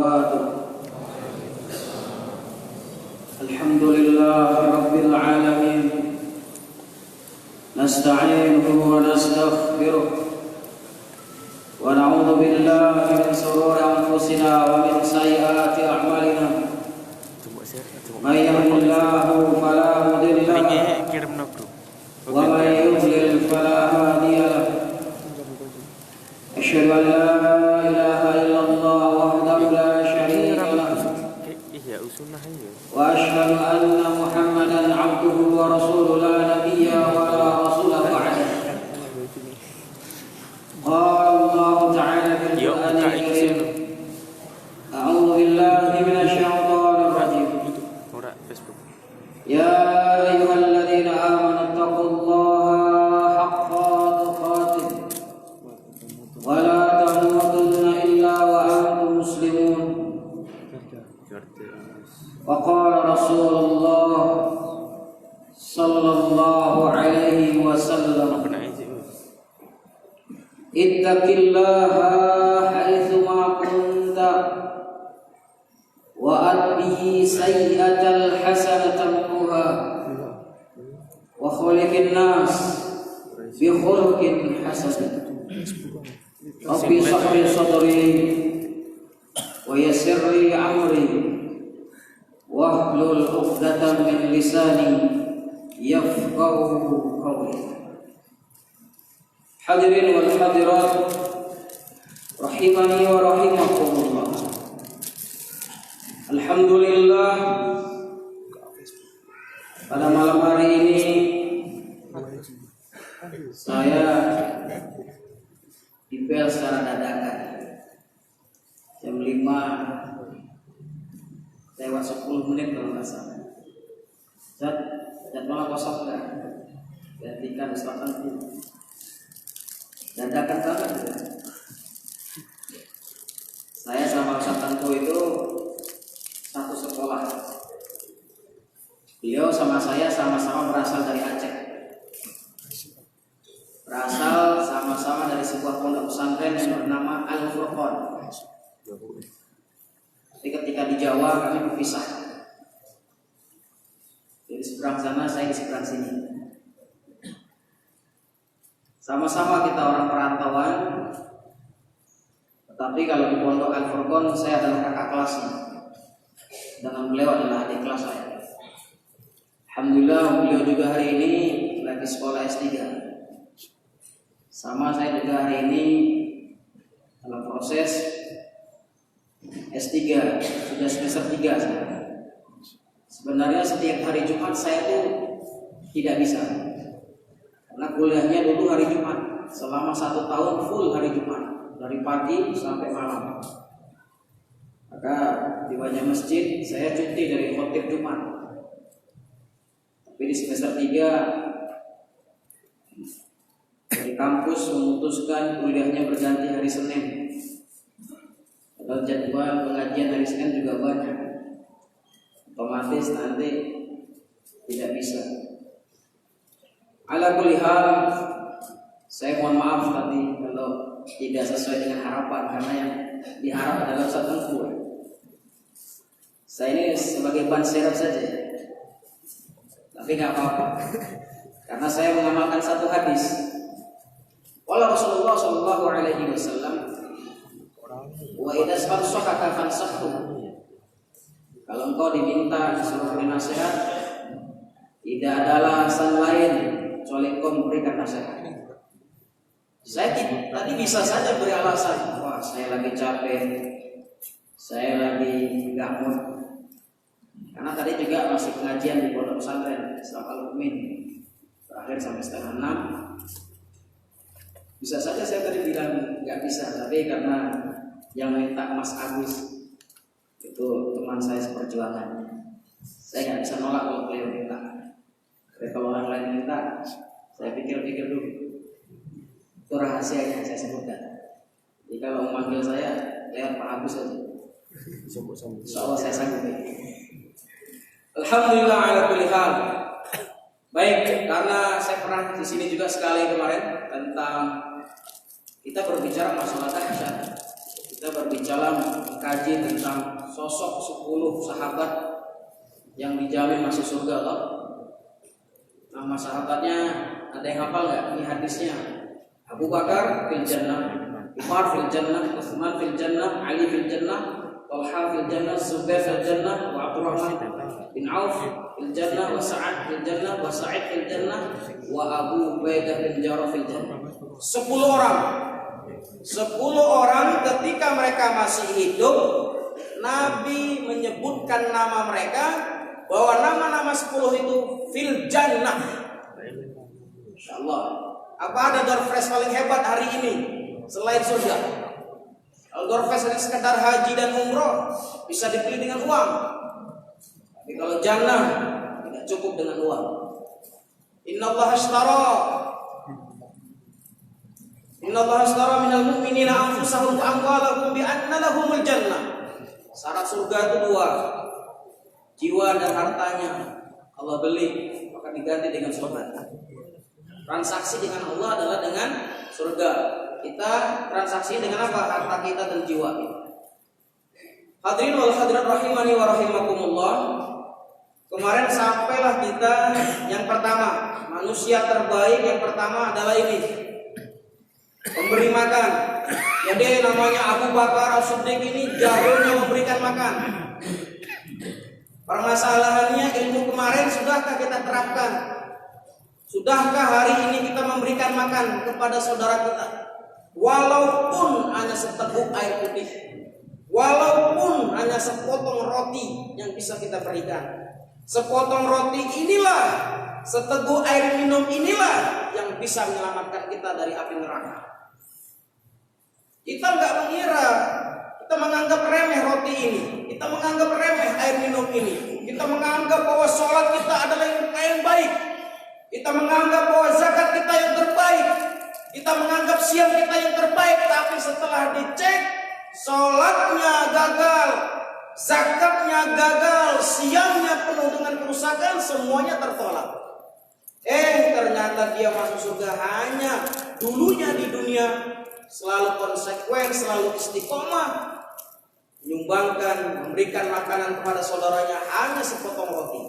وبركاته. الحمد لله رب العالمين، نستعينه ونستغفره ونعوذ بالله من شرور أنفسنا ومن سيئات أعمالنا. من يهده الله فلا مضل له ومن يضلل فلا هادي له. أشهد أن لا إله إلا الله وحده لا شريك له وأشهد أن محمدا عبده ورسوله لا نبي ولا رسول بعده. قال الله تعالى في القرآن الكريم: أعوذ بالله من الشيطان الرجيم. يا أيها الذين آمنوا اتقوا الله حق تقاته ولا تموتن إلا وأنتم مسلمون. وقال رسول الله صلى الله عليه وسلم: اتق الله حيثما كنت وأتبع سيئة الحسنة تمحوها وخلق الناس بخلق حسن. رب اشرح لي صدري ويسر لي أمري واحلل عقدة من لساني يفقهوا قولي. Hadirin wal hadirat rahimani wa rahimakumullah. Alhamdulillah, pada malam hari ini saya dipel secara dadakan. Jam 5 lewat 10 menit kalau nggak salah. Jadwal kosong nggak? Gantikan Ustaz dadakan banget. Saya sama Ustaz Tanko itu satu sekolah. Beliau sama saya sama-sama berasal dari Aceh. Berasal sama-sama dari sebuah pondok pesantren yang bernama Al-Furqan. Tapi ketika di Jawa kami berpisah. Jadi seberang sana, saya di seberang sini. Sama-sama kita orang perantauan, tetapi kalau di pondok Al-Furqan saya adalah kakak kelasnya, dengan beliau adalah adik kelas saya. Alhamdulillah, beliau juga hari ini lagi sekolah S3. Sama saya juga hari ini dalam proses S3, sudah semester 3 sekarang. Sebenarnya setiap hari Jumat saya tuh tidak bisa, karena kuliahnya dulu hari Jumat, selama 1 tahun full hari Jumat, dari pagi sampai malam. Maka di banyak masjid saya cuti dari khotib Jumat. Tapi di semester 3 dari kampus memutuskan kuliahnya berganti hari Senin. Padahal jadwal pengajian hari Senin juga banyak, otomatis nanti tidak bisa. Ala kulli hal, saya mohon maaf tadi kalau tidak sesuai dengan harapan, karena yang diharap adalah Ustaz Tanko. Saya ini sebagai ban serep saja, tapi nggak apa-apa, karena saya mengamalkan satu hadis. Wala Rasulullah Shallallahu Alaihi Wasallam, wa idza sahaka fansahtu. Kalau engkau diminta disuruh beri nasihat, tidak ada alasan lain kecuali engkau memberikan nasihat. Saya tadi bisa saja beri alasan, wah saya lagi capek, saya lagi nggak mood, karena tadi juga masih pengajian di pondok pesantren Islam Al-Mu'min, berakhir sampai 5:30. Bisa saja saya tadi bilang nggak bisa, tapi karena yang minta Mas Agus itu teman saya seperjuangan, saya nggak bisa nolak kalau beliau minta. Tapi kalau orang lain minta, saya pikir-pikir dulu. Itu rahasianya saya sebutkan. Jadi kalau memanggil saya, lewat Pak Agus saja. Insyaallah saya sanggup. Alhamdulillah ala kulli hal. Baik, karena saya pernah di sini juga sekali kemarin tentang kita berbicara masalah dahsyat. Kita kita berbicara mengkaji tentang sosok 10 sahabat yang dijamin masuk surga Allah. Nama sahabatnya ada yang hafal nggak? Ini hadisnya. Abu Bakar fil jannah, Umar fil jannah, Utsman fil jannah, Ali fil jannah, Talha fil jannah, Zubair fil jannah, wa Abdurrahman bin Auf fil jannah, wa Sa'ad fil jannah, wa Sa'id fil jannah, wa Abu Ubaidah bin Jarrah fil jannah. 10 orang. 10 orang ketika mereka masih hidup, Nabi menyebutkan nama mereka, bahwa nama-nama 10 itu fil jannah. Insyaallah. Apa ada door prize paling hebat hari ini selain surga? Kalau door prize hanya sekedar haji dan umroh, bisa dipilih dengan uang. Tapi kalau jannah tidak cukup dengan uang. Innallaha ashtara minal mu'minina anfusahum wa amwalahum bi anna lahumul jannah. Syarat surga itu 2. Jiwa dan hartanya Allah beli, maka diganti dengan surga. Transaksi dengan Allah adalah dengan surga. Kita transaksi dengan apa? Harta kita dan jiwa kita. Hadirin wal hadirat rahimani wa rahimakumullah. Kemarin sampailah kita yang pertama. Manusia terbaik yang pertama adalah ini, pemberi makan. Jadi namanya Abu Bakar As-Siddiq ini jagonya memberikan makan. Permasalahannya ilmu kemarin sudahkah kita terapkan? Sudahkah hari ini kita memberikan makan kepada saudara kita? Walaupun hanya seteguk air putih, walaupun hanya sepotong roti yang bisa kita berikan. Sepotong roti inilah, seteguk air minum inilah yang bisa menyelamatkan kita dari api neraka. Kita nggak mengira, kita menganggap remeh roti ini, kita menganggap remeh air minum ini, kita menganggap bahwa sholat kita adalah yang baik, kita menganggap bahwa zakat kita yang terbaik, kita menganggap siam kita yang terbaik. Tapi setelah dicek, sholatnya gagal, zakatnya gagal, siamnya penuh dengan kerusakan, semuanya tertolak. Ternyata dia masuk surga hanya dulunya di dunia selalu konsekuen, selalu istiqomah, menyumbangkan, memberikan makanan kepada saudaranya hanya sepotong roti.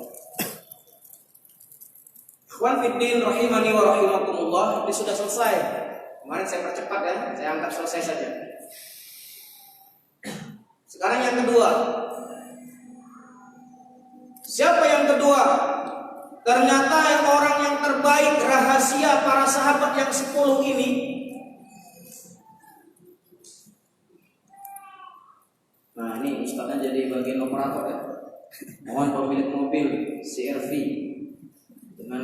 Ikhwan fiddin rahimani wa rahimakumullah. Ini sudah selesai. Kemarin saya percepat ya, saya anggap selesai saja. Sekarang yang kedua. Siapa yang kedua? Ternyata orang yang terbaik rahasia para sahabat yang 10 ini. Nah ini ustaznya jadi bagian operator ya. Mohon pemilik mobil CRV dengan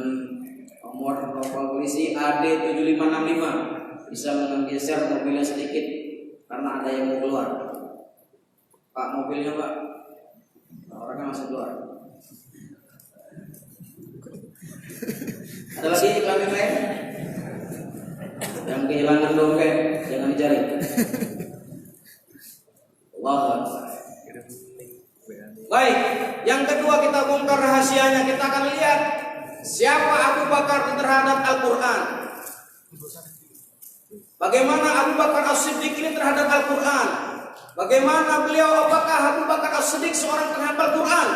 nomor propal polisi AD7565 bisa menggeser mobilnya sedikit karena ada yang mau keluar. Pak, mobilnya Pak, orangnya masih keluar. Ada lagi iklan yang lain? Yang kehilangan dompet jangan dicari. Allah. Baik, yang kedua kita bongkar rahasianya. Kita akan lihat siapa Abu Bakar terhadap Al-Quran. Bagaimana Abu Bakar As-Siddiq ini terhadap Al-Quran. Bagaimana beliau, apakah Abu Bakar As-Siddiq seorang penghafal Quran?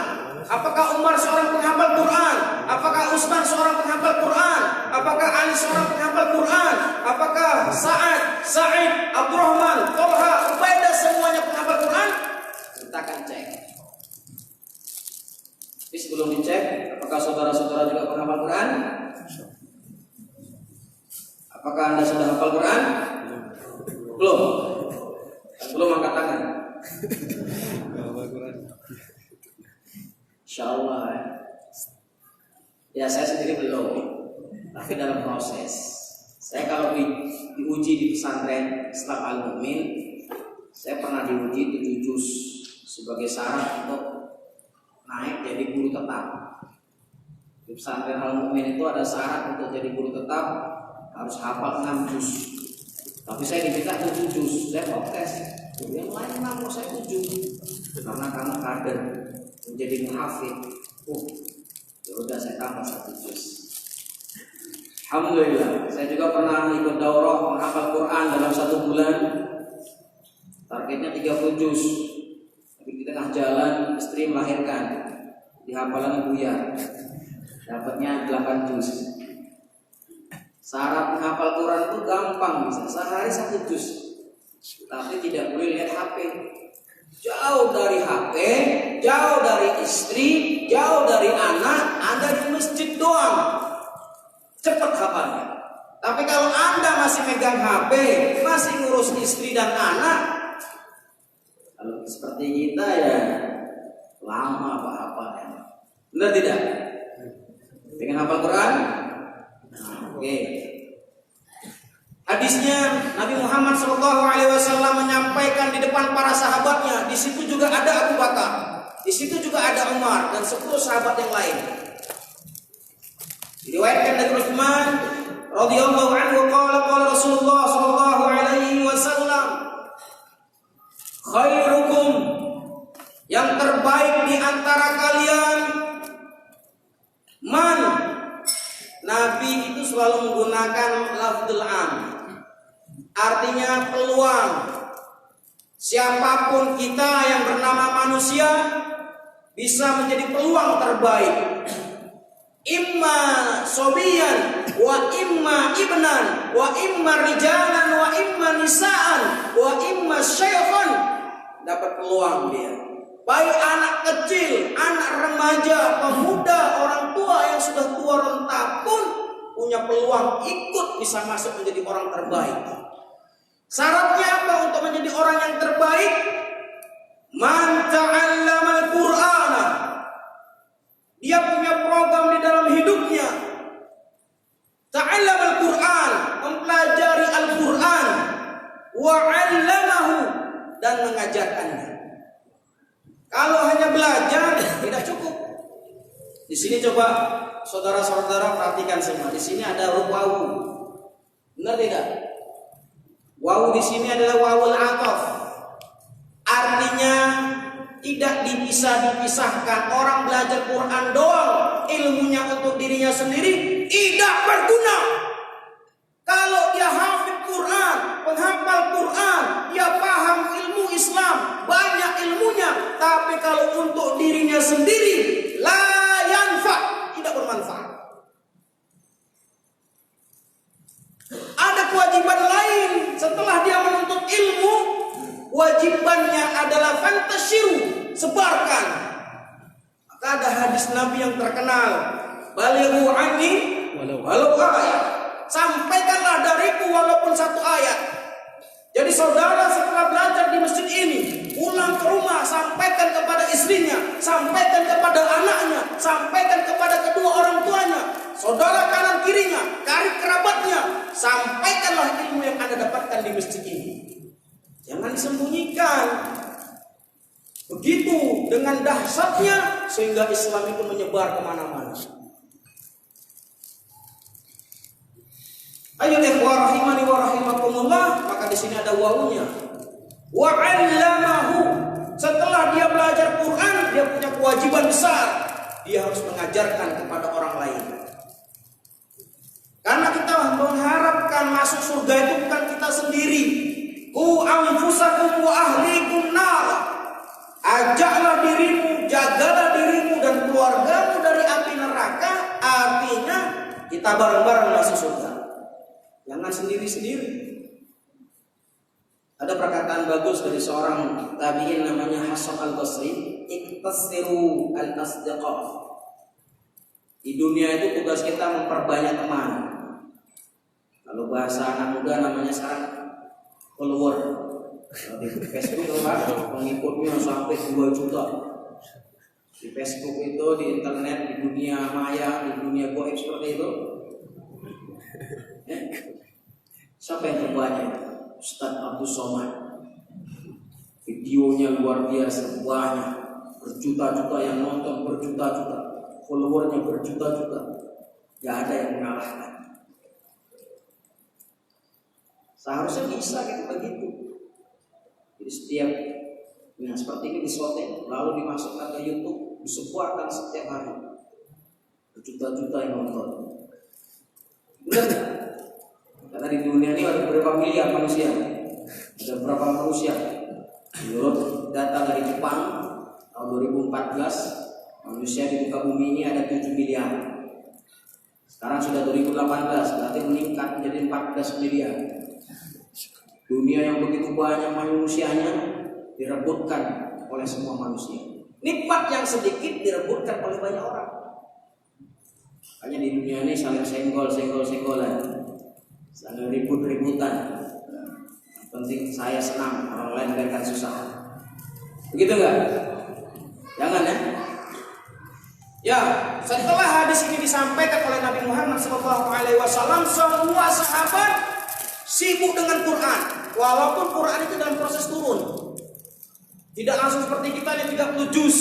Apakah Umar seorang penghafal Quran? Apakah Utsman seorang penghafal Quran? Apakah Ali seorang penghafal Quran? Apakah Sa'id, Abdurrahman, Talha, Ubaidah semuanya penghafal Quran? Kita akan cek. Tapi sebelum dicek, apakah saudara-saudara juga penghafal Quran? Apakah Anda sudah hafal Quran? Belum. Belum angkat tangan. Insyaallah. Ya saya sendiri belum, tapi dalam proses. Saya kalau diuji di pesantren Islam Al-Mu'min, saya pernah diuji 7 juz sebagai syarat untuk naik jadi guru tetap. Di pesantren Al-Mu'min itu ada syarat untuk jadi guru tetap harus hafal 6 juz. Tapi saya diminta 7 juz, saya protes. Yang lain 6, saya 7. Karena kamu kader menjadi muhafid. Ya udah saya tambah 1 juz. Alhamdulillah. Saya juga pernah ikut daurah menghafal Quran dalam 1 bulan. targetnya 30 juz. Tapi di tengah jalan istri melahirkan, di hafalan buyar, dapatnya 8 juz. Syarat menghafal Quran itu gampang, bisa sehari 1 juz. Tapi tidak boleh lihat HP. Jauh dari HP, jauh dari istri, jauh dari anak, Anda di masjid doang, cepat hafalnya. Tapi kalau Anda masih megang HP, masih ngurus istri dan anak, kalau seperti kita ya lama hafalnya. Benar tidak? Dengan hafal Quran? Oke. Hadisnya Nabi Muhammad SAW menyampaikan di depan para sahabatnya. Di situ juga ada Abu Bakar, di situ juga ada Umar dan 10 sahabat yang lain. Diriwayatkan dari Utsman radhiyallahu anhu qala Rasulullah sallallahu alaihi wasallam, khairukum, yang terbaik di antara kalian, man. Nabi itu selalu menggunakan lafdzul am, artinya peluang. Siapapun kita yang bernama manusia bisa menjadi peluang terbaik. Imma sobiyan wa imma ibnan wa imma rijalan wa imma nisaan wa imma syaikhan, dapat peluang dia. Baik anak kecil, anak remaja, pemuda, orang tua yang sudah tua renta pun punya peluang ikut bisa masuk menjadi orang terbaik. Syaratnya apa untuk menjadi orang yang terbaik? Man ta'allamal Qur'ana, dia punya program di dalam hidupnya. Ta'allamal Qur'an, mempelajari Al-Qur'an, wa 'allamahu, dan mengajarkannya. Kalau hanya belajar tidak cukup. Di sini coba saudara-saudara perhatikan semua. Di sini ada huruf wawu. Benar tidak? Wawu di sini adalah wawul ataf. Artinya tidak dipisahkan. Orang belajar Quran doang, ilmunya untuk dirinya sendiri tidak berguna. Kalau dia hafid Quran, penghafal Quran, dia paham ilmu Islam, banyak ilmunya, tapi kalau untuk dirinya sendiri la yanfa, tidak bermanfaat. Ada kewajiban lain setelah dia menuntut ilmu. Wajibannya adalah fantashiru, sebarkan. Maka ada hadis Nabi yang terkenal, balighu anni walau ayat, sampaikanlah dariku walaupun 1 ayat. Jadi saudara setelah belajar di masjid ini, pulang ke rumah sampaikan kepada istrinya, sampaikan kepada anaknya, sampaikan kepada kedua orang tuanya, saudara kanan kirinya, karib kerabatnya, sampaikanlah ilmu yang Anda dapatkan di masjid ini. Jangan disembunyikan. Begitu dengan dahsyatnya sehingga Islam itu menyebar kemana-mana. Ayo ikhwah rahimani wa rahimakumullah, maka di sini ada wawunya. Wa 'allamahu, setelah dia belajar Quran, dia punya kewajiban besar. Dia harus mengajarkan kepada orang lain. Karena kita mengharapkan masuk surga itu bukan kita sendiri. Qu anfusakum wa ahlikum nar. Ajaklah dirimu, jagalah dirimu dan keluargamu dari api neraka. Artinya kita bareng-bareng masuk surga. Jangan sendiri-sendiri. Ada perkataan bagus dari seorang tabi'in namanya Hasan al-Basri, iktasiru al-asdiqa. Di dunia itu tugas kita memperbanyak teman. Kalau bahasa anak muda namanya sekarang follower. Di Facebook itu kan pengikutnya sampai 2 juta. Di Facebook itu, di internet, di dunia maya, di dunia goib seperti itu. Siapa yang terbanyak? Ustaz Abdul Somad. Videonya luar biasa, banyak, berjuta-juta yang nonton, berjuta-juta, followernya berjuta-juta. Gak ada yang mengalahkan. Seharusnya bisa gitu begitu. Jadi setiap yang seperti ini disorting, lalu dimasukkan ke YouTube, disebarkan setiap hari, berjuta-juta yang nonton. Benar nggak? Karena di dunia ini ada berapa miliar manusia, ada berapa manusia, Menurut data dari Jepang tahun 2014, manusia di muka bumi ini ada 7 miliar. Sekarang sudah 2018, berarti meningkat menjadi 14 miliar. Dunia yang begitu banyak manusianya direbutkan oleh semua manusia. Nikmat yang sedikit direbutkan oleh banyak orang. Hanya di dunia ini saling senggol-senggolan, saling ribut-ributan. Yang penting saya senang, orang lain biarkan susah. Begitu enggak? Jangan ya. Ya, setelah hadis ini disampaikan oleh Nabi Muhammad SAW, semua sahabat sibuk dengan Quran. Walaupun Quran itu dalam proses turun, tidak langsung seperti kita yang 30 juz,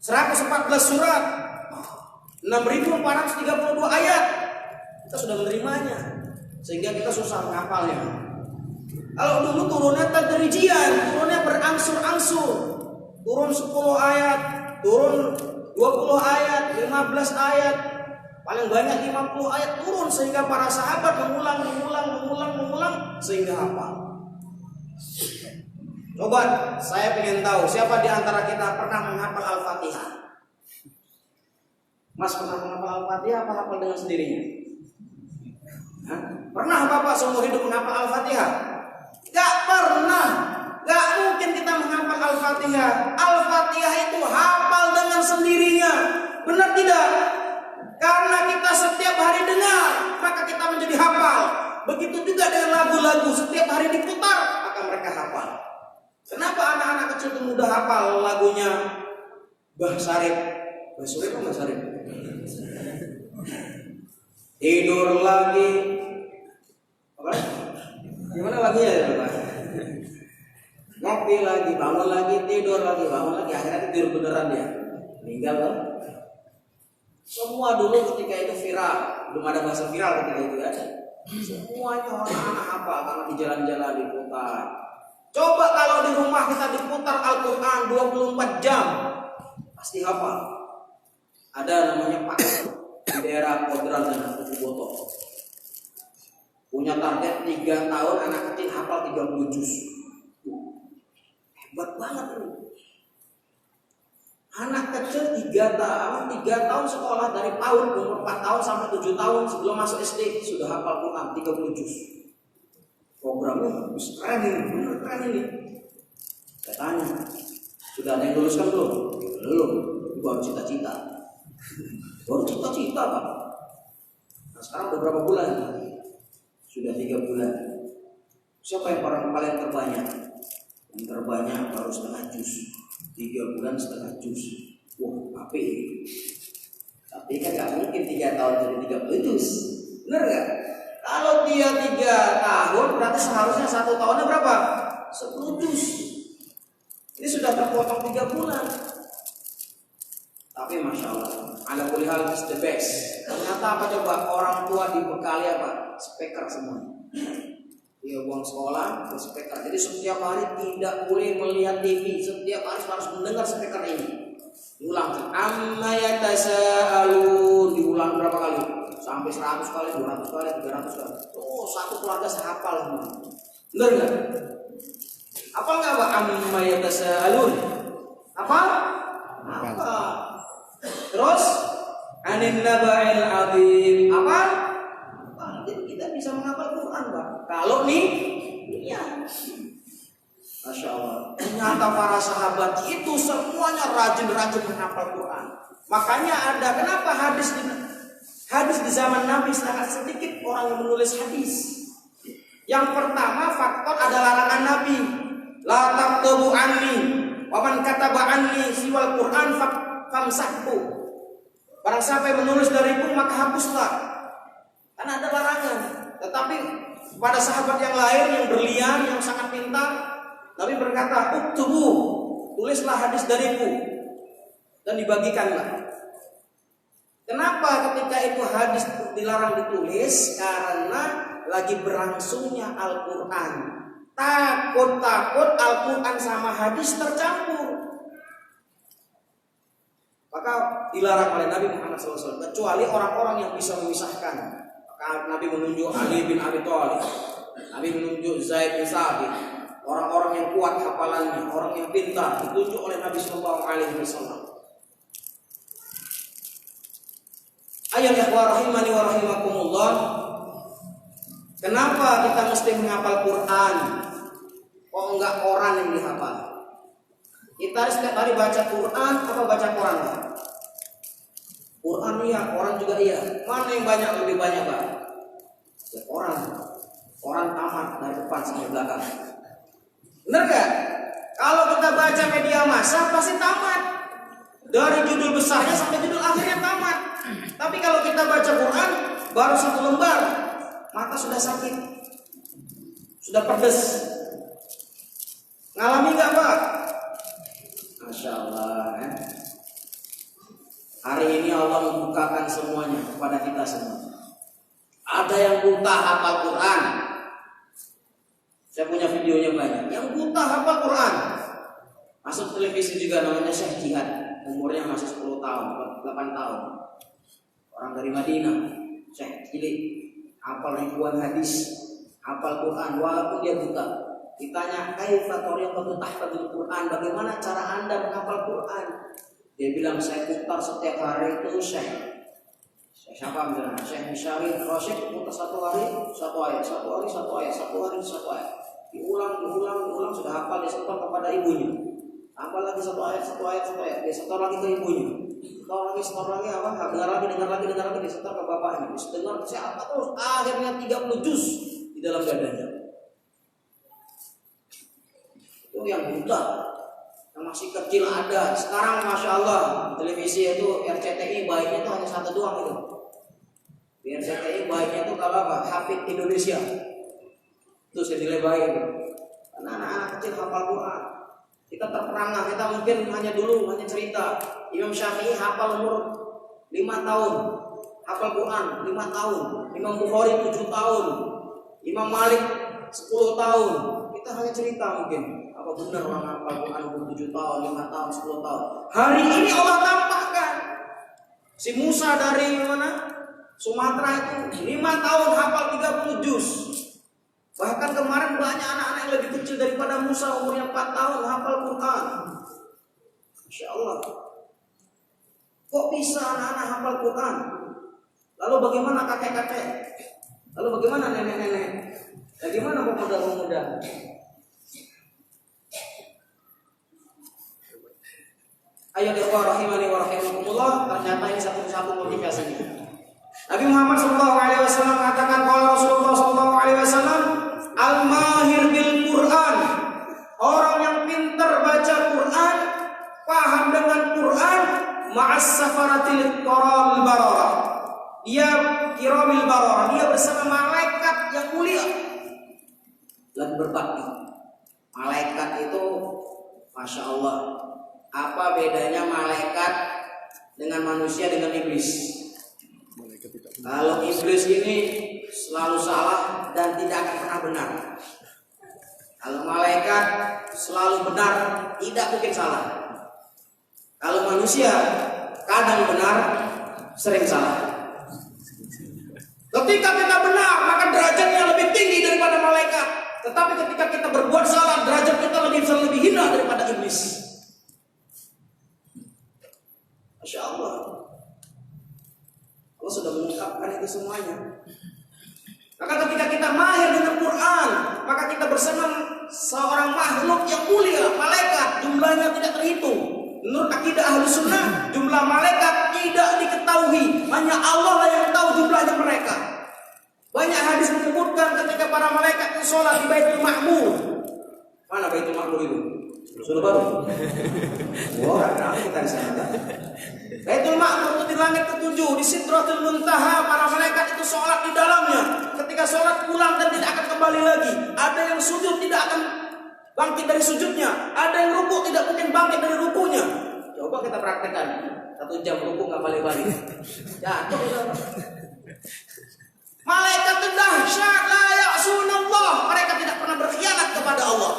114 surat, 6.432 ayat. Kita sudah menerimanya, sehingga kita susah menghafalnya. Kalau dulu turunnya tadrijian, turunnya berangsur-angsur, turun 10 ayat, turun 20 ayat, 15 ayat, paling banyak 50 ayat turun, sehingga para sahabat mengulang sehingga hafal. Coba saya ingin tahu siapa di antara kita pernah menghafal Al-Fatihah? Mas pernah menghafal Al-Fatihah apa hafal dengan sendirinya? Hah? Pernah Bapak seumur hidup menghafal Al-Fatihah? Gak pernah. Gak mungkin kita menghafal Al-Fatihah. Al-Fatihah itu hafal dengan sendirinya. Benar tidak? Karena kita setiap hari dengar, maka kita menjadi hafal. Begitu juga dengan lagu-lagu, setiap hari diputar, maka mereka hafal. Kenapa anak-anak kecil itu mudah hafal lagunya Mbah Sarip? Mbah Sarip apa Mbah Sarip? Tidur lagi. Apa? Gimana lagunya ya Bapak? Ngopi lagi, bangun lagi, tidur lagi, bangun lagi. Akhirnya tidur beneran dia. Meninggal loh. Semua dulu ketika itu viral, belum ada bahasa viral ketika itu ya. Semuanya anak-anak hafal karena di jalan-jalan diputar. Coba kalau di rumah kita diputar Al-Quran 24 jam, pasti hafal. Ada namanya Pak di daerah Kodran dan Kukuboto. Punya target 3 tahun anak kecil hafal 30 juz. Hebat banget ini. Anak kecil 3 tahun sekolah dari PAUD umur 4 tahun sampai 7 tahun sebelum masuk SD sudah hafal Quran 30 juz. Programnya keren ini, benar keren ini. Saya tanya, sudah ada yang luluskan belum? Belum, baru cita-cita. Baru cita-cita Pak. Nah sekarang udah berapa bulan? Sudah 3 bulan. Siapa yang paling terbanyak? Yang terbanyak baru setengah juz. 3 bulan setengah juz. Wah, api. Tapi kan gak mungkin 3 tahun jadi 30 juz. Bener gak? Kalau dia 3 tahun berarti seharusnya 1 tahunnya berapa? 10 juz. Ini sudah terpotong 3 bulan. Tapi Masya Allah, ala kulli hal is the best. Ternyata apa coba? Orang tua dibekali apa? Speaker semua. Dia buang sekolah ke speaker. Jadi setiap hari tidak boleh melihat TV. Setiap hari harus mendengar speaker ini. Diulang. Amma yatasaalun. Diulang berapa kali? Sampai 100 kali, 200 kali, 300 kali. Oh, satu keluarga sehafal semua. Benar enggak? Apa enggak Pak? Amma yatasaalun. Apa? Apa? Terus anin naba'il adzim. Apa? Jadi kita bisa menghafal Quran Pak. Kalau nih, iya. Masya Allah. Ternyata para sahabat itu semuanya rajin-rajin menghafal Quran. Makanya ada kenapa hadis di zaman Nabi sangat sedikit orang yang menulis hadis. Yang pertama faktor ada larangan Nabi. La taktubu anni, wa man kataba anni siwal Quran famsahku. Barang siapa yang menulis dariku maka hapuslah. Karena ada larangan. Tetapi pada sahabat yang lain yang berlian, yang sangat pintar, Nabi berkata, "Uktubu, tulislah hadis dariku dan dibagikanlah." Kenapa ketika itu hadis dilarang ditulis? Karena lagi berlangsungnya Al-Quran. Takut Al-Quran sama hadis tercampur. Maka dilarang oleh Nabi Muhammad SAW. Kecuali orang-orang yang bisa memisahkan. Maka Nabi menunjuk Ali bin Abi Thalib, Nabi menunjuk Zaid bin Sabit, orang-orang yang kuat hafalannya, orang yang pintar, ditunjuk oleh Nabi Sallallahu Alaihi Wasallam. Ayo ikhwah rahimani wa rahimakumullah. Kenapa kita mesti menghafal Quran? Kok enggak Quran yang dihafal? Kita harus setiap hari baca Quran atau baca Quran? Quran iya, Quran juga iya. Mana yang banyak, lebih banyak Pak? Ya, Quran tamat dari depan sampai belakang. Benar gak? Kalau kita baca media massa pasti tamat. Dari judul besarnya sampai judul akhirnya tamat. Tapi kalau kita baca Quran baru satu lembar, mata sudah sakit, sudah pedes. Ngalami gak Pak? Masya Allah ya. Hari ini Allah membukakan semuanya kepada kita semua. Ada yang buta hafal Quran. Saya punya videonya banyak. Yang buta hafal Quran. Masuk televisi juga, namanya Syekh Jihad. Umurnya masih 10 tahun, 8 tahun. Orang dari Madinah. Syekh cilik, hafal ribuan hadis, hafal Quran walaupun dia buta. Ditanya, "Kaifa tariqatu tahfadzul Quran?" Bagaimana cara Anda menghafal Quran? Dia bilang, "Saya putar setiap hari itu Syekh." Siapa misalnya? Syekh Syarif Rasyid putar satu hari satu ayat, satu hari satu ayat, satu hari satu ayat. Diulang sudah hafal, dia setor kepada ibunya. Hafal lagi satu ayat, dia setor lagi ke ibunya. Setor lagi apa? Dengar lagi, dia setor ke bapaknya. Dia dengar siapa terus akhirnya 30 juz di dalam dadanya. Itu yang buta, yang masih kecil ada. Sekarang Masya Allah di televisi itu RCTI baiknya itu hanya satu doang itu. Di RCTI baiknya itu kalau apa? Hafid Indonesia. Itu senilai baik itu. Karena anak-anak kecil hafal Quran. Kita terperangah, kita mungkin hanya cerita. Imam Syafi'i hafal umur 5 tahun, hafal Quran 5 tahun. Imam Bukhari 7 tahun, Imam Malik 10 tahun. Kita hanya cerita mungkin. Apa benar orang hafal Quran umur 7 tahun, 5 tahun, 10 tahun? Hari ini Allah tampakkan. Si Musa dari mana? Sumatera itu 5 tahun hafal 30 juz. Bahkan kemarin banyak anak-anak yang lebih kecil daripada Musa, umurnya 4 tahun hafal Quran. Masya Allah. Kok bisa anak-anak hafal Quran? Lalu bagaimana kakek-kakek? Lalu bagaimana nenek-nenek? Bagaimana pemuda-pemuda? Ayat ikhwah rahimani wa rahimakumullah. Ternyata ini satu motivasinya. Nabi Muhammad SAW mengatakan, kalau Rasulullah SAW, al-mahir bil Quran, orang yang pintar baca Quran, paham dengan Quran, ma'as safaratil kiramil bararah. Dia kiramil bararah, dia bersama malaikat yang mulia. Lagi berbakti. Malaikat itu, Masya Allah, apa bedanya malaikat dengan manusia dengan iblis? Kalau iblis ini selalu salah dan tidak akan pernah benar. Kalau malaikat selalu benar, tidak mungkin salah. Kalau manusia kadang benar, sering salah. Ketika kita benar, maka derajatnya lebih tinggi daripada malaikat. Tetapi ketika kita berbuat salah, derajat kita lebih hina daripada iblis. Masya Allah. Allah sudah mengungkapkan itu semuanya. Maka ketika kita mahir dengan Quran, maka kita bersama seorang makhluk yang mulia, malaikat, jumlahnya tidak terhitung. Menurut akidah Ahlus Sunnah, jumlah malaikat tidak diketahui, hanya Allah lah yang tahu jumlahnya mereka. Banyak hadis menyebutkan ketika para malaikat itu sholat di Baitul Ma'mur. Mana Baitul Ma'mur itu? Sudah baru. Wah, kita di sana. Baitul Ma'mur itu di langit ke-7, di Sidratul Muntaha, para malaikat itu sholat di dalamnya. Ketika sholat pulang dan tidak akan kembali lagi. Ada yang sujud tidak akan bangkit dari sujudnya. Ada yang rukuk tidak mungkin bangkit dari rukunya. Coba kita praktekkan. 1 jam rukuk nggak balik-balik. Jatuh. Malaikat itu dahsyat, la ya'sunallah. Mereka tidak pernah berkhianat kepada Allah.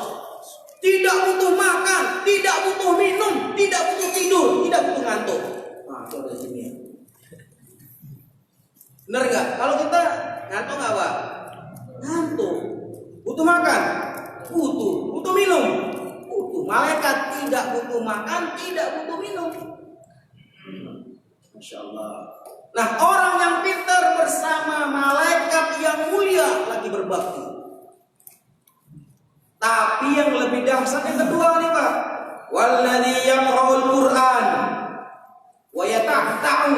Tidak butuh makan, tidak butuh minum, tidak butuh tidur, tidak butuh ngantuk. Nah, itu ada sini. Benar nggak? Kalau kita ngantuk nggak Pak? Ngantuk. Butuh makan? Butuh minum. Butuh. Malaikat tidak butuh makan, tidak butuh minum. Masya Allah. Nah, orang yang pintar bersama malaikat yang mulia lagi berbakti. Tapi yang lebih dahsyat yang kedua nih Pak. Walladzi yaqra'ul Qur'an wa yata'ta'u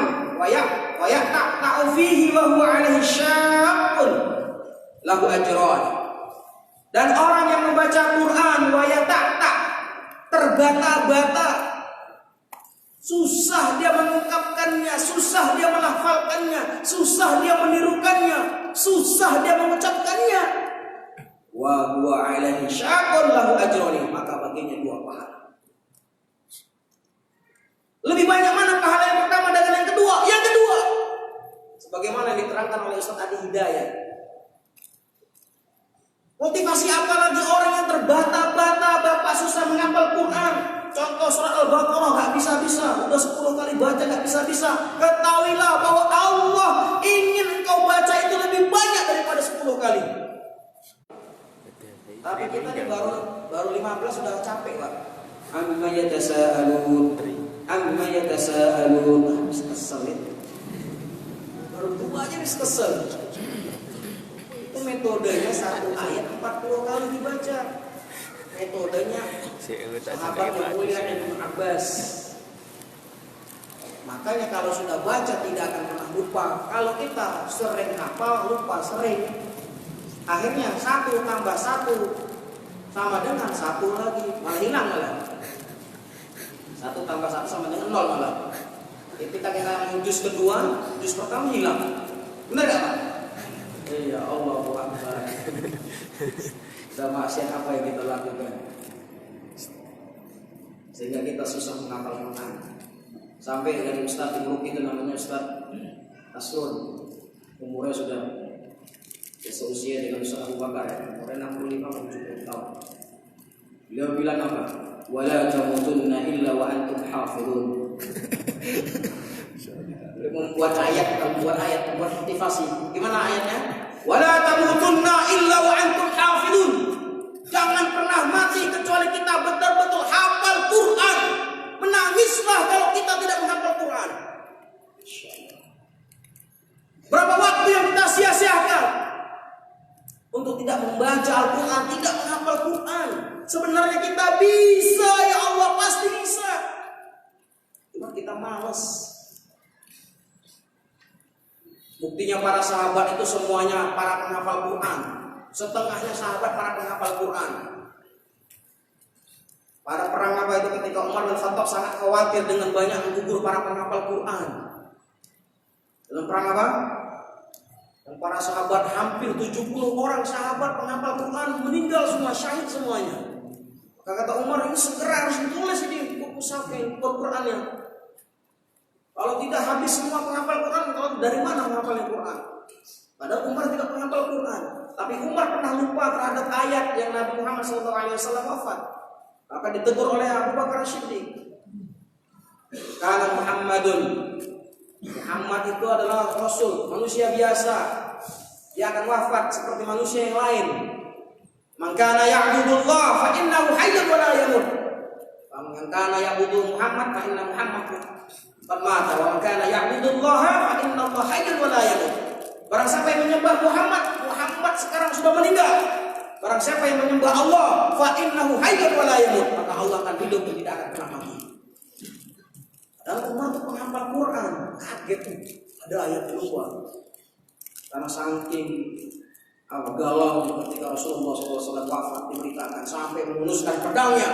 fihi wa huwa 'alaihi syaqqun lahu ajran. Dan orang yang membaca Quran wa yata'ta' terbata-bata, susah dia mengungkapkannya, susah dia melafalkannya, susah dia menirukannya, susah dia mengucapkannya. Wa huwa 'alaihi syaqqun lahu ajran, maka baginya 2 pahala. Lebih banyak mana pahala yang pertama dengan yang kedua? Yang kedua, sebagaimana diterangkan oleh Ustaz Adi Hidayat. Motivasi apa lagi orang yang terbata-bata, bapak susah menghafal Quran. Contoh surat Al-Baqarah gak bisa-bisa, udah 10 kali baca gak bisa-bisa. Ketahuilah bahwa Allah ingin engkau baca itu lebih banyak daripada 10 kali. Tapi kita ini baru 15 sudah capek Pak. Amma yatasaalun, amma yatasaalun. Kesel ya. Baru 2 aja bisa kesel. Itu metodenya 1 ayat 40 kali dibaca. Metodenya sahabat yang mulia Ibnu Abbas. Makanya kalau sudah baca tidak akan pernah lupa. Kalau kita sering hafal lupa sering. Akhirnya 1 tambah 1 sama dengan 1 lagi, malah hilang malah. 1 tambah 1 sama dengan 0 malah. Ketika kita juz kedua, juz pertama hilang. Benar gak Pak? Ya Allah Akbar. Sudah maksiat apa yang kita lakukan sehingga kita susah menghafal Quran. Sampai dari Ustaz Ibnu itu namanya Ustaz Asrun, umurnya sudah seusia dengan Ustaz Abu Bakar ya, umurnya 65-70 tahun. Beliau bilang apa? Wala tamutunna illa wa antum hafidun. Beliau membuat ayat, membuat motivasi. Gimana ayatnya? Wala tamutunna illa wa antum hafidun. Jangan pernah mati kecuali kita betul-betul hafal Quran. Menangislah kalau kita tidak menghafal Quran. Berapa waktu yang kita sia-siakan untuk tidak membaca Al-Quran, tidak menghafal Quran. Sebenarnya kita bisa, ya Allah pasti bisa. Cuma kita malas. Buktinya para sahabat itu semuanya para penghafal Quran. Setengahnya sahabat para penghafal Quran. Pada perang apa itu ketika Umar bin Khattab sangat khawatir dengan banyak gugur para penghafal Quran. Dalam perang apa? Dan para sahabat hampir 70 orang sahabat penghafal Quran meninggal semua, syahid semuanya. Maka kata Umar, ini segera harus ditulis ini buku saking Qurannya. Kalau tidak habis semua penghafal Quran, kalau dari mana menghafalnya Quran? Padahal Umar tidak penghafal Quran, tapi Umar pernah lupa terhadap ayat yang Nabi Muhammad SAW wafat. Maka ditegur oleh Abu Bakar Siddiq. Karena Muhammad itu adalah Rasul, manusia biasa. Dia akan wafat seperti manusia yang lain. Man kana ya'budullah fa innahu hayyun wa la yamut. Man kana ya'budu Muhammad fa inna Muhammad qad mata. Wa man kana ya'budullah fa inna Allah hayyun wa la yamut. Barang siapa yang menyembah Muhammad, Muhammad sekarang sudah meninggal. Barang siapa yang menyembah Allah, fa innahu hayyun wa la yamut, maka Allah akan hidup dan tidak akan pernah mati. Dan Umar itu penghafal Quran, kaget ada ayat keluar. Karena saking galau ketika Rasulullah SAW wafat, diberitakan sampai menghunuskan pedangnya.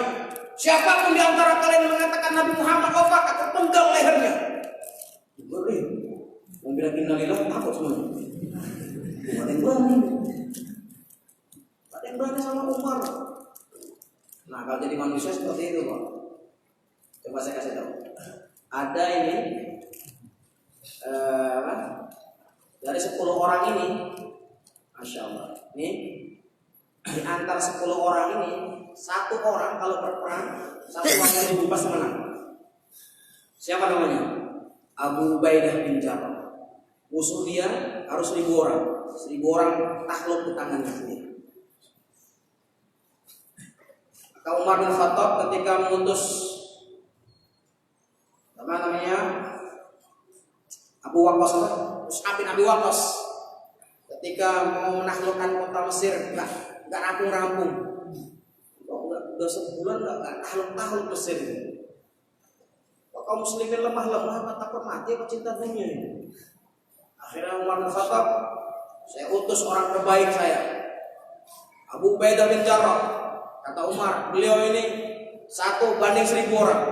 Siapapun di antara kalian mengatakan Nabi Muhammad wafat, akan penggal lehernya. Beri, mau bilang innalillahi takut semuanya. Ada yang berani. Ada yang berani sama Umar. Nah, kalau jadi manusia seperti itu, Pak. Coba saya kasih tahu. Ada ini dari 10 orang ini, Masya Allah, ini di antara 10 orang ini, 1 orang kalau berperang, 1 orang yang pasti menang. Siapa namanya? Abu Ubaidah bin Jarrah. Musuh dia harus 1000 orang. 1000 orang takluk di tangannya sendiri. Umar bin Khattab ketika mengutus Abu Waqqas, Mus'ab bin Abi Waqqas, ketika mau menaklukkan kota Mesir, nggak rampung-rampung. Udah sebulan nggak takluk Mesir. Kok kaum muslimin lemah, takut mati, apa cinta dunia ini? Akhirnya Umar bin Khattab, saya utus orang terbaik saya, Abu Ubaidah bin Jarrah. Kata Umar, beliau ini 1 banding 1000 orang.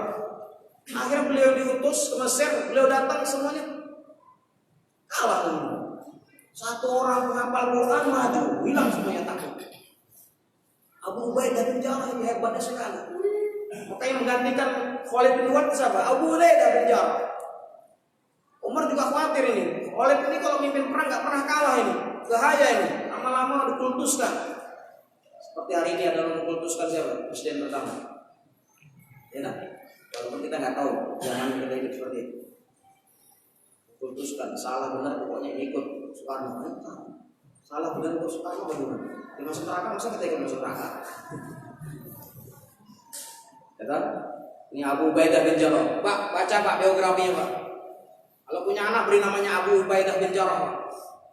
Akhirnya beliau diutus ke Mesir, beliau datang semuanya kalah. 1 orang penghafal Quran maju, hilang semuanya takut. Abu Ubaidah bin Jarrah ini hebatnya sekali. Maka yang menggantikan Khalid bin Walid siapa? Abu Ubaidah bin Jarrah. Umar juga khawatir ini. Khalid ini kalau mimpin perang nggak pernah kalah ini, bahaya ini. Lama-lama dikultuskan. Seperti hari ini ada mengkultuskan siapa? Presiden pertama. Ya nah, walaupun kita nggak tahu zaman kita hidup seperti itu. Kultuskan, salah benar pokoknya ikut Soekarno. Salah benar ikut Soekarno bagaimana? Di masuk neraka, masa kita ikut masuk neraka? Ya, ini Abu Ubaidah bin Jarrah. Pak, baca Pak biografinya Pak. Kalau punya anak beri namanya Abu Ubaidah bin Jarrah Pak.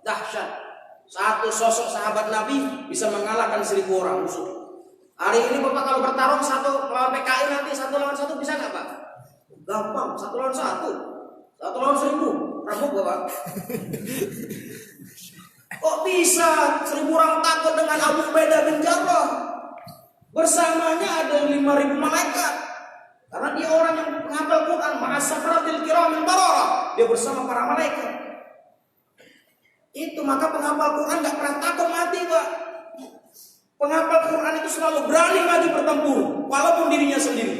Dahsyat. 1 sosok sahabat Nabi bisa mengalahkan 1000 orang musuh. Hari ini Bapak kalau bertarung 1 lawan PKI nanti 1 lawan 1 bisa nggak Pak? Gampang, 1 lawan 1. 1 lawan 1000. Rabuk Bapak. Kok bisa 1000 orang takut dengan Abu Ubaidah bin Jarrah? Bersamanya ada 5000 malaikat. Karena dia orang yang menghafal Quran, ma'as-safaratil kiramil bararah. Dia bersama para malaikat. Itu maka penghafal Quran gak pernah takut mati Pak. Penghafal Quran itu selalu berani maju bertempur walaupun dirinya sendiri,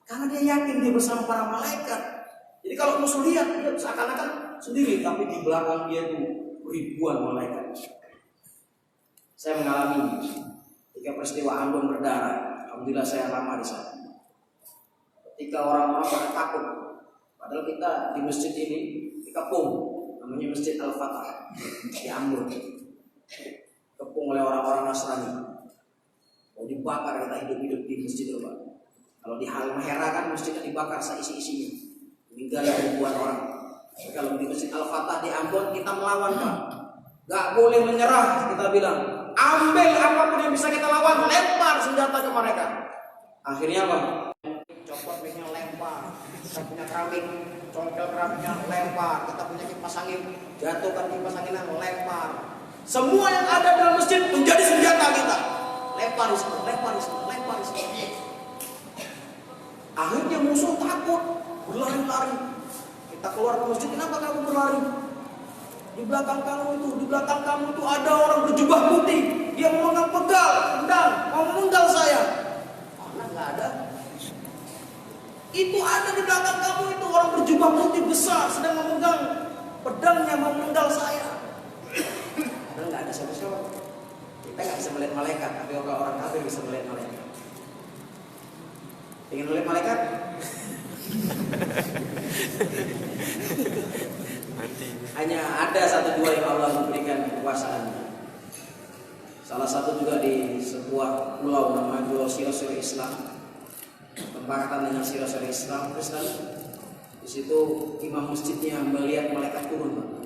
karena dia yakin dia bersama para malaikat. Jadi kalau musuh lihat dia seakan-akan sendiri, tapi di belakang dia itu ribuan malaikat. Saya mengalami ketika peristiwa Ambon berdarah. Alhamdulillah saya lama di sana. Ketika orang-orang pada takut, padahal kita di masjid ini dikepung, namanya Masjid Al-Fatah di Ambon, kepung oleh orang-orang Nasrani. Mau dibakar kita hidup-hidup di masjid itu Pak. Kalau di Halmahera kan masjidnya dibakar seisi-isinya, meninggal ribuan orang. Tapi kalau di Masjid Al-Fatah di Ambon kita melawan Pak. Gak boleh menyerah, kita bilang ambil apapun yang bisa kita lawan, lempar senjata ke mereka. Akhirnya Pak, copot mic-nya lempar. Kita punya keramik, congkel keramiknya lempar. Kita punya kipas angin, jatuhkan kipas anginnya lempar. Semua yang ada dalam masjid menjadi senjata kita. Lempar di sana, lempar di sana, lempar di sana. Akhirnya musuh takut, berlari-lari. Kita keluar ke masjid, kenapa kamu berlari? Di belakang kamu itu ada orang berjubah putih. Dia memegang pedang, mau memenggal saya. Mana nggak ada? Itu ada di belakang kamu itu orang berjubah putih besar sedang memegang pedangnya mau memenggal saya. Padahal nggak ada siapa-siapa. Kita nggak bisa melihat malaikat, tapi orang kafir bisa melihat malaikat. Ingin melihat malaikat? Hanya ada 1-2 yang Allah memberikan kekuasaan. Salah satu juga di sebuah pulau namanya Pulau Sirosir Islam, tempatan dengan Sirosir Islam Kristen. Di situ imam masjidnya melihat malaikat turun.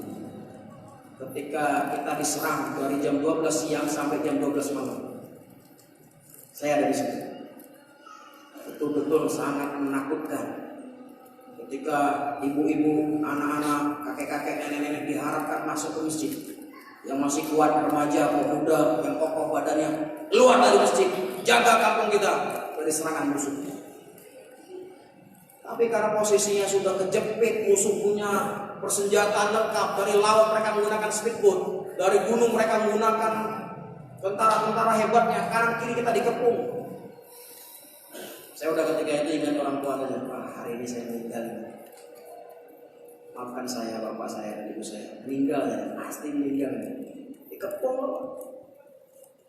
Ketika kita diserang dari jam 12 siang sampai jam 12 malam, saya ada di situ. Betul-betul sangat menakutkan. Ketika ibu-ibu, anak-anak, kakek-kakek, nenek-nenek diharapkan masuk ke masjid, yang masih kuat, remaja, pemuda, yang kokoh badannya, keluar dari masjid, jaga kampung kita dari serangan musuh. Tapi karena posisinya sudah kejepit, musuh punya persenjataan lengkap, dari laut mereka menggunakan speedboat, dari gunung mereka menggunakan tentara-tentara hebatnya, kanan kiri kita dikepung. Saya udah ketika itu ingat orang tua saya, Pak, hari ini saya meninggal. Maafkan saya, bapak saya dan ibu saya. Meninggal ya, pasti meninggal. Dikepung.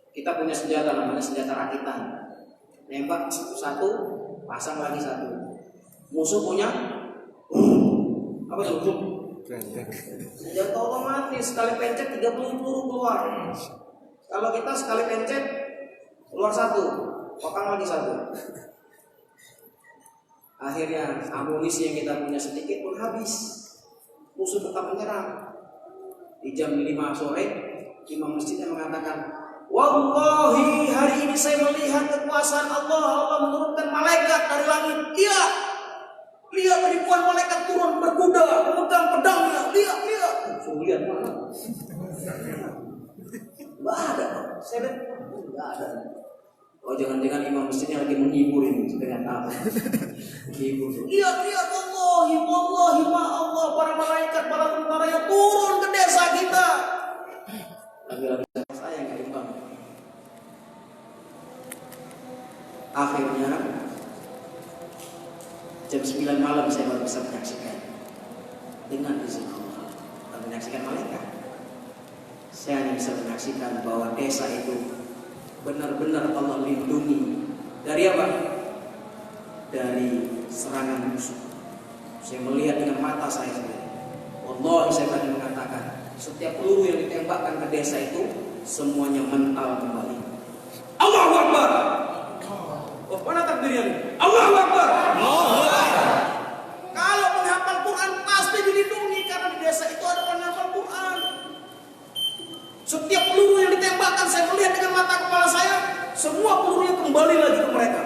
Kita punya senjata namanya senjata rakitan. Nembak 1, pasang lagi 1. Musuh punya apa itu? Senjata otomatis, sekali pencet 30 peluru keluar. Kalau kita sekali pencet keluar 1. potong lagi satu. Akhirnya amunisi yang kita punya sedikit pun habis. Musuh tetap menyerang. Di jam 5 sore, imam masjidnya mengatakan, wallahi hari ini saya melihat kekuasaan Allah. Allah menurunkan malaikat dari langit. Lihat ribuan malaikat turun berkuda, memegang pedangnya. Lihat. Lihat mana? Nggak ada. Saya lihat nggak ada. Oh jangan-jangan imam masjidnya lagi menghibur ini dengan apa? Menghibur. Lihat wallahi ma Allah, para malaikat, para tentara yang turun ke desa kita. Lagi-lagi saya nggak imbang. Akhirnya jam 9 malam saya baru bisa menyaksikan dengan izin Allah. Dan menyaksikan malaikat. Saya hanya bisa menyaksikan bahwa desa itu benar-benar Allah lindungi dari apa? Dari serangan musuh. Saya melihat dengan mata saya sendiri. Wallahi saya tadi mengatakan, setiap peluru yang ditembakkan ke desa itu semuanya mental kembali. Allahu Akbar. Oh, mana takbirnya? Allahu Akbar. Kalau penghafal Quran pasti dilindungi karena di desa itu ada penghafal Quran. Setiap peluru yang ditembakkan saya melihat dengan mata kepala saya, semua pelurunya kembali lagi ke mereka.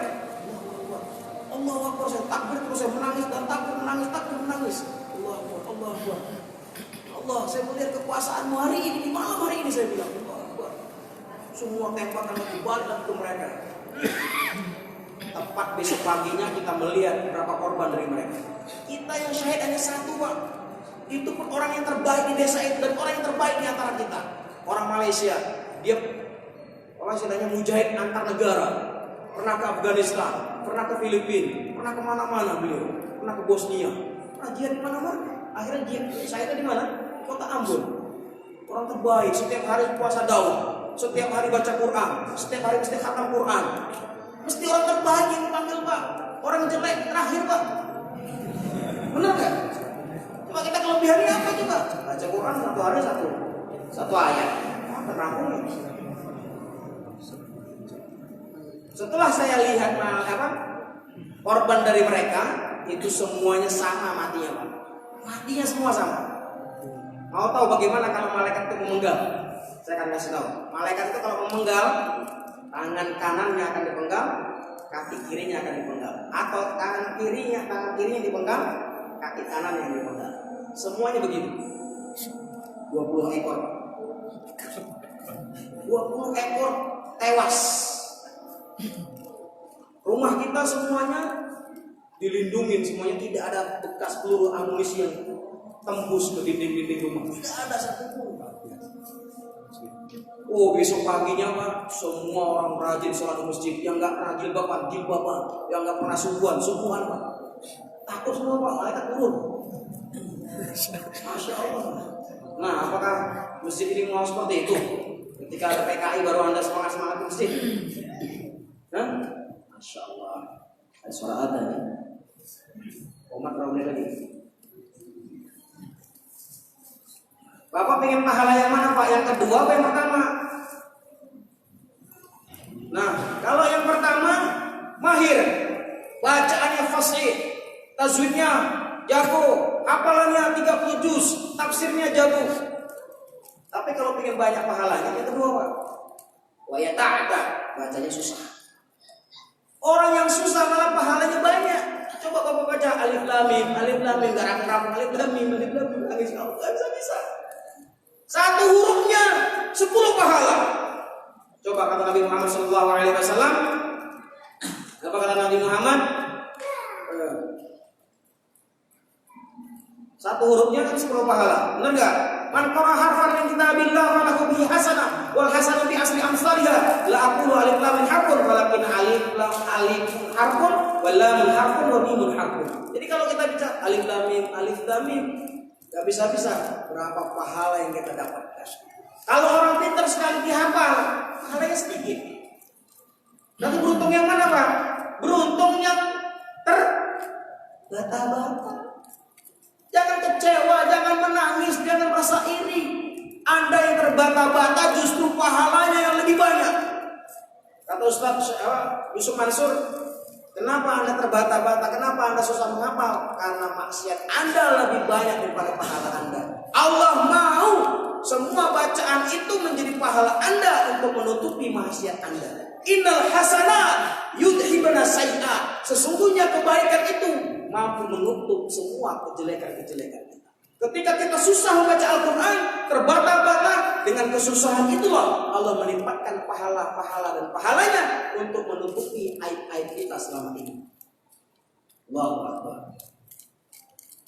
Allahu Akbar, saya takbir terus, saya menangis dan takbir menangis. Allahu Akbar. Allah, saya melihat kekuasaanmu hari ini, di malam hari ini saya bilang, Allahu Akbar. Semua tembakan kembali lagi ke mereka. Tepat besok paginya kita melihat berapa korban dari mereka. Kita yang syahid hanya satu, Pak. Itu pun orang yang terbaik di desa itu dan orang yang terbaik di antara kita. Orang Malaysia, dia istilahnya mujahid antar negara. Pernah ke Afghanistan, pernah ke Filipina, pernah kemana-mana beliau, pernah ke Bosnia, pernah jihad di mana-mana. Akhirnya saya di mana? Kota Ambon. Orang terbaik, setiap hari puasa Daud, setiap hari baca Quran, setiap hari mesti khatam Quran. Mesti orang terbaik yang dipanggil, Pak. Orang jelek terakhir, Pak. Benar nggak? Coba kita kelebihannya apa coba? Baca Quran satu hari satu ayat. Terangkum. Setelah saya lihat korban dari mereka itu semuanya sama matinya, Pak. Matinya semua sama. Mau tahu bagaimana kalau malaikat itu memenggal? Saya akan kasih tahu. Malaikat itu kalau memenggal, tangan kanannya akan dipenggal, kaki kirinya akan dipenggal, atau tangan kirinya dipenggal, kaki kanan yang dipenggal. Semuanya begitu. 20 ekor. 20 ekor tewas. Rumah kita semuanya dilindungi, semuanya tidak ada bekas peluru amunisi yang tembus ke dinding-dinding rumah. Tidak ada satupun. Oh, besok paginya, Pak, semua orang rajin sholat di masjid. Yang nggak rajin bapak, jilbaban. Yang nggak pernah subuhan, Pak. Takut semua, Pak, malaikat turun. Masya Allah. Nah, apakah masjid ini mau seperti itu? Ketika ada PKI baru Anda semangat-semangat di masjid? Hah? Masya Allah. Ada suara adzan ya. Umat ramai lagi. Bapak pengen pahala yang mana, Pak? Yang kedua apa yang pertama? Nah, kalau yang pertama mahir, bacaannya fasih, tajwidnya jago, hafalannya 30 juz, tafsirnya jago. Tapi kalau pengen banyak pahalanya, yang kedua, Pak, wa yata'ata, bacanya susah. Orang yang susah malah pahalanya banyak. Coba Bapak baca alif lam mim, garang-garang, alif lam mim, nangis kamu enggak bisa. Satu hurufnya 10 pahala. Coba kata Nabi Muhammad SAW. Apa kata Nabi Muhammad? Satu hurufnya kan 10 pahala. Benar enggak? Man qara harfan min kitabillah falahu bihi hasanah wal hasanatu bi asli amsalha. La aqulu alif lam harfun walakin alif harfun wal lam harfun wa mim harfun. Jadi kalau kita bicara alif lam mim enggak bisa-bisa berapa pahala yang kita dapatkan. Kalau orang pintar sekali dihafal, pahalanya sedikit. Tapi beruntung yang mana, Pak? Beruntung yang terbata-bata. Jangan kecewa, jangan menangis, jangan merasa iri. Anda yang terbata-bata justru pahalanya yang lebih banyak. Kata Kata Ustaz Yusuf Mansur, kenapa Anda terbata-bata? Kenapa Anda susah menghafal? Karena maksiat Anda lebih banyak daripada pahala Anda. Allah mau semua bacaan itu menjadi pahala Anda untuk menutupi maksiat Anda. Innal hasanat yudhibna sayyi'at. Sesungguhnya kebaikan itu mampu menutup semua kejelekan-kejelekan kita. Ketika kita susah membaca Al-Quran, terbata-bata, dengan kesusahan itulah Allah melimpahkan pahala-pahala dan pahalanya untuk menutupi aib-aib kita selama ini. Allahu Akbar.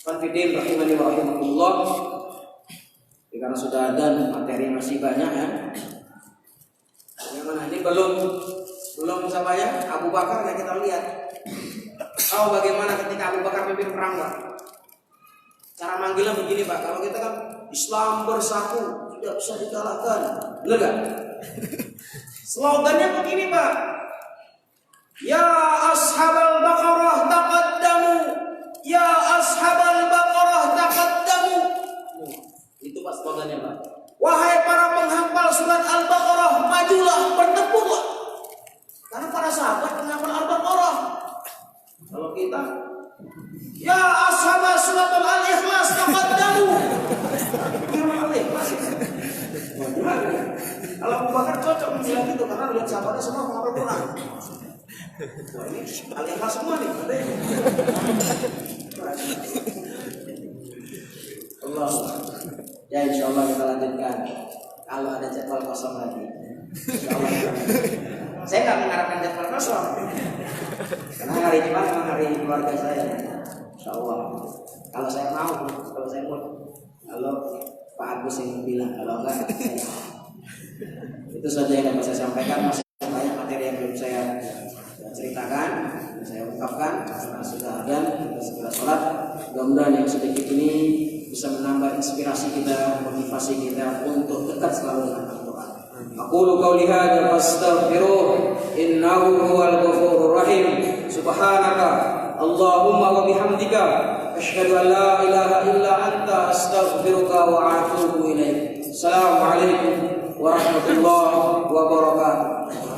Fadhil rahimani wa rahimakumullah. Karena sudah ada materi masih banyak ya. Yang mana ini belum sama ya Abu Bakar yang kita lihat. Tahu bagaimana ketika Abu Bakar memimpin perang, Pak? Cara manggilnya begini, Pak. Kalau kita kan Islam bersatu, tidak bisa dikalahkan. Benar gak? Slogannya begini, Pak. Ya ashabal baqarah taqaddamu. Ya ashabal baqarah taqaddamu. Itu Pak slogannya, Pak. Wahai para penghafal surat Al-Baqarah, majulah, bertempurlah. Karena para sahabat penghafal Al-Baqarah. Kalau kita, ya ashabal surat Al-Ikhlas taqaddamu. Al-Ikhlas. Kalau Abu Bakar cocok bilang gitu karena lihat sahabatnya semua menghafal Quran. Wah, ini Al-Ikhlas semua nih. Allah. Ya insya Allah kita lanjutkan. Kalau ada jadwal kosong lagi, insya Allah. Saya nggak mengharapkan jadwal kosong, karena hari Jumat memang hari keluarga saya. Insya Allah. Kalau saya mau, kalau Pak Agus yang bilang, kalau enggak, itu saja yang dapat saya sampaikan. Masih banyak materi yang belum saya ceritakan, saya ungkapkan. Karena sudah ada, kita segera sholat. Mudah-mudahan yang sedikit ini bisa menambah inspirasi kita, motivasi kita untuk dekat selalu dengan Al-Quran. Aqulu qawli hadza wastaghfiruh innahu huwal ghafurur rahim. Subhanaka Allahumma wa bihamdika asyhadu an la ilaha illa anta astaghfiruka wa atubu ilaik. Assalamualaikum warahmatullahi wabarakatuh.